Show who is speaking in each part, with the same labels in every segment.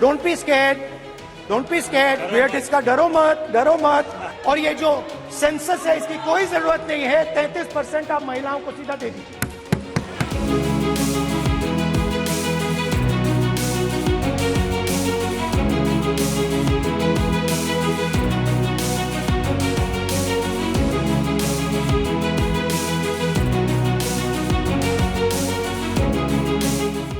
Speaker 1: Don't be scared, don't be scared, we are discuss, डरो मत, डरो मत। और ये जो सेंसस है इसकी कोई जरूरत नहीं है, 33% आप महिलाओं को सीधा दे दीजिए।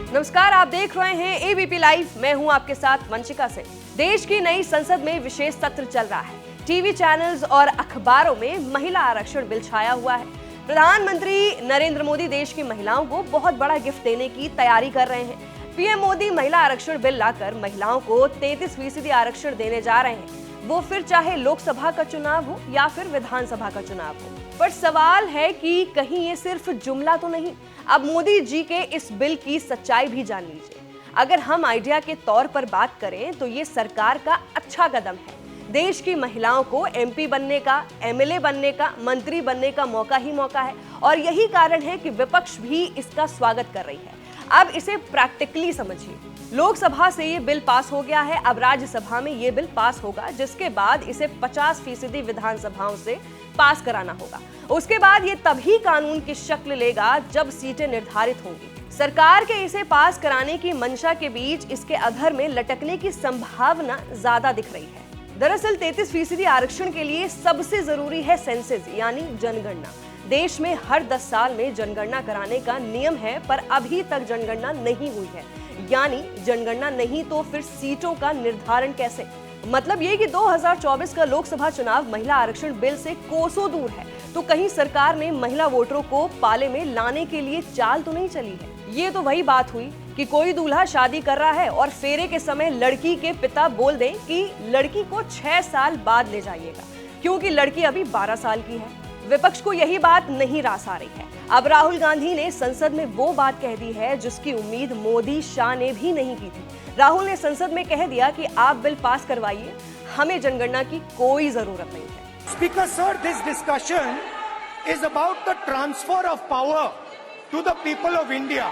Speaker 2: नमस्कार, आप देख रहे हैं एबीपी लाइव। मैं हूं आपके साथ वंशिका सिंह। देश की नई संसद में विशेष सत्र चल रहा है। टीवी चैनल्स और अखबारों में महिला आरक्षण बिल छाया हुआ है। प्रधानमंत्री नरेंद्र मोदी देश की महिलाओं को बहुत बड़ा गिफ्ट देने की तैयारी कर रहे हैं। पीएम मोदी महिला आरक्षण बिल लाकर महिलाओं को 33% आरक्षण देने जा रहे हैं, वो फिर चाहे लोकसभा का चुनाव हो या फिर विधानसभा का चुनाव हो। पर सवाल है कि कहीं ये सिर्फ जुमला तो नहीं। अब मोदी जी के इस बिल की सच्चाई भी जान लीजिए। अगर हम आइडिया के तौर पर बात करें तो ये सरकार का अच्छा कदम है। देश की महिलाओं को एमपी बनने का, एमएलए बनने का, मंत्री बनने का मौका ही मौका है और यही कारण है कि विपक्ष भी इसका स्वागत कर रही है। अब इसे प्रैक्टिकली समझिए। लोकसभा से ये बिल पास हो गया है, अब राज्यसभा में ये बिल पास होगा, जिसके बाद इसे 50% विधानसभाओं से पास कराना होगा। उसके बाद ये तभी कानून की शक्ल लेगा जब सीटें निर्धारित होंगी। सरकार के इसे पास कराने की मंशा के बीच इसके अधर में लटकने की संभावना ज्यादा दिख रही है। दरअसल 33% आरक्षण के लिए सबसे जरूरी है सेंसस यानी जनगणना। देश में हर 10 साल में जनगणना कराने का नियम है, पर अभी तक जनगणना नहीं हुई है। यानी जनगणना नहीं तो फिर सीटों का निर्धारण कैसे? मतलब ये कि 2024 का लोकसभा चुनाव महिला आरक्षण बिल से कोसों दूर है, तो कहीं सरकार ने महिला वोटरों को पाले में लाने के लिए चाल तो नहीं चली है। ये तो वही बात हुई कि कोई दूल्हा शादी कर रहा है और फेरे के समय लड़की के पिता बोल दें कि लड़की को 6 साल बाद ले जाइएगा, क्योंकि लड़की अभी 12 साल की है। विपक्ष को यही बात नहीं रास आ रही है। अब राहुल गांधी ने संसद में वो बात कह दी है जिसकी उम्मीद मोदी शाह ने भी नहीं की थी। राहुल ने संसद में कह दिया कि आप बिल पास करवाइए, हमें जनगणना की कोई जरूरत नहीं है।
Speaker 1: Speaker sir, this discussion is about the transfer of power to the people of India,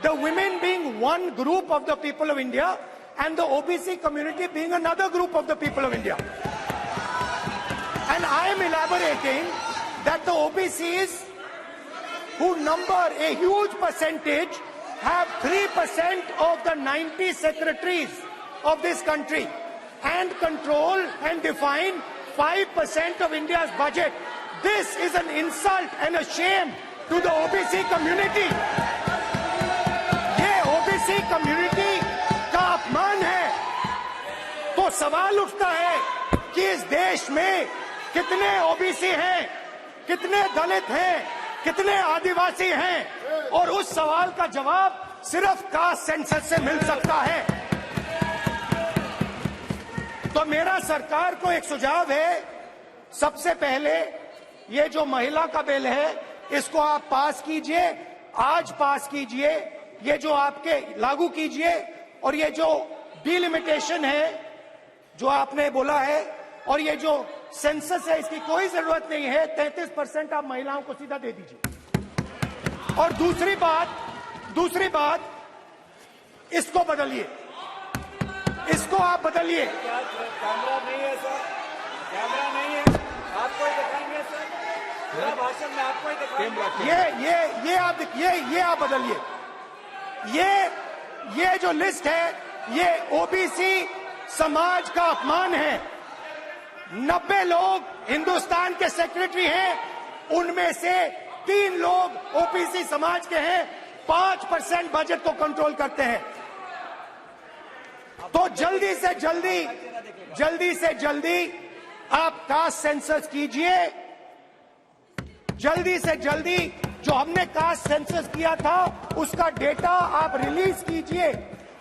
Speaker 1: the women being one group of the people of India and the OBC community being another group of the people of India. And I am elaborating that the OBCs, who number a huge percentage, have 3% of the 90 secretaries of this country and control and define 5% of India's budget. This is an insult and a shame to the OBC community. ये OBC community का अपमान है। तो सवाल उठता है कि इस देश में कितने OBC हैं, कितने दलित हैं, कितने आदिवासी हैं, और उस सवाल का जवाब सिर्फ कास्ट सेंसस से मिल सकता है। तो मेरा सरकार को एक सुझाव है, सबसे पहले ये जो महिला का बिल है इसको आप पास कीजिए, आज पास कीजिए, ये जो आपके लागू कीजिए, और ये जो डिलिमिटेशन है जो आपने बोला है और ये जो सेंसस है इसकी कोई जरूरत नहीं है, 33% आप महिलाओं को सीधा दे दीजिए। और दूसरी बात इसको बदलिए, इसको आप बदलिए।
Speaker 3: कैमरा नहीं है सर, कैमरा नहीं है, आपको ही दिखाएंगे सर, पूरा भाषण में आपको ही दिखाएंगे।
Speaker 1: ये आप बदलिए। ये जो लिस्ट है ये ओबीसी समाज का अपमान है। 90 लोग हिंदुस्तान के सेक्रेटरी हैं, उनमें से 3 लोग ओबीसी समाज के हैं, 5% बजट को कंट्रोल करते हैं। तो जल्दी से जल्दी आप कास्ट सेंसस कीजिए, जल्दी से जल्दी जो हमने कास्ट सेंसस किया था उसका डेटा आप रिलीज कीजिए,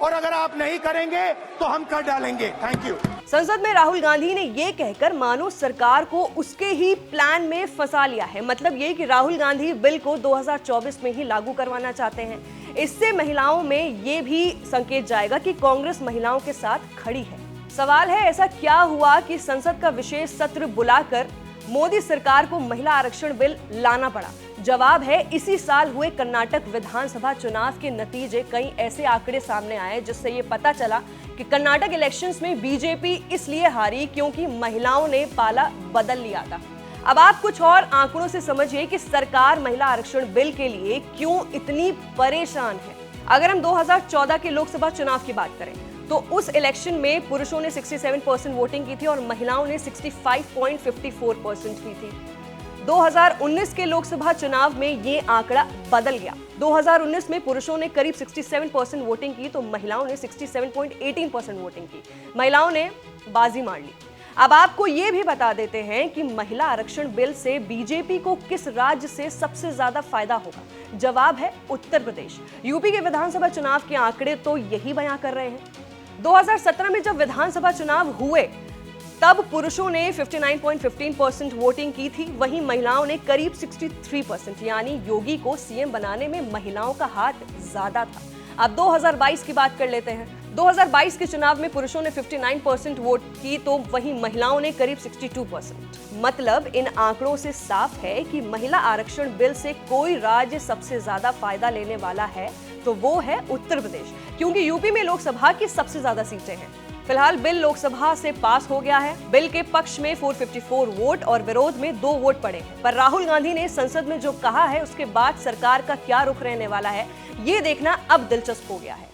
Speaker 1: और अगर आप नहीं करेंगे तो हम कर डालेंगे। Thank you.
Speaker 2: संसद में राहुल गांधी ने ये कहकर मानो सरकार को उसके ही प्लान में फंसा लिया है। मतलब ये कि राहुल गांधी बिल को 2024 में ही लागू करवाना चाहते हैं। इससे महिलाओं में ये भी संकेत जाएगा कि कांग्रेस महिलाओं के साथ खड़ी है। सवाल है, ऐसा क्या हुआ कि संसद का विशेष सत्र बुलाकर मोदी सरकार को महिला आरक्षण बिल लाना पड़ा? जवाब है, इसी साल हुए कर्नाटक विधानसभा चुनाव के नतीजे, कई ऐसे आंकड़े सामने आए जिससे ये पता चला कि कर्नाटक इलेक्शंस में बीजेपी इसलिए हारी क्योंकि महिलाओं ने पाला बदल लिया था। अब आप कुछ और आंकड़ों से समझिए कि सरकार महिला आरक्षण बिल के लिए क्यों इतनी परेशान है। अगर हम 2014 के लोकसभा चुनाव की बात करें तो उस इलेक्शन में पुरुषों ने 67% वोटिंग की थी और महिलाओं ने 65.54% की थी। 2019 के लोकसभा चुनाव में ये आंकड़ा बदल गया। 2019 में पुरुषों ने करीब 67% वोटिंग की तो महिलाओं ने 67.18% वोटिंग की। महिलाओं ने बाजी मार ली। अब आपको ये भी बता देते हैं कि महिला आरक्षण बिल से बीजेपी को किस राज्य से सबसे ज्यादा फायदा होगा। जवाब है उत्तर प्रदेश। यूपी के विधानसभा चुनाव के आंकड़े तो यही बयां कर रहे हैं। 2017 में जब विधानसभा चुनाव हुए तब पुरुषों ने 59.15% वोटिंग की थी, वहीं महिलाओं ने करीब 63%, यानी योगी को सीएम बनाने में महिलाओं का हाथ ज्यादा था। अब 2022 की बात कर लेते हैं। 2022 के चुनाव में पुरुषों ने 59% वोट की तो वहीं महिलाओं ने करीब 62%। मतलब इन आंकड़ों से साफ है कि महिला आरक्षण बिल से कोई राज्य सबसे ज्यादा फायदा लेने वाला है तो वो है उत्तर प्रदेश, क्योंकि यूपी में लोकसभा की सबसे ज्यादा सीटें हैं। फिलहाल बिल लोकसभा से पास हो गया है। बिल के पक्ष में 454 वोट और विरोध में 2 वोट पड़े हैं। पर राहुल गांधी ने संसद में जो कहा है उसके बाद सरकार का क्या रुख रहने वाला है, ये देखना अब दिलचस्प हो गया है।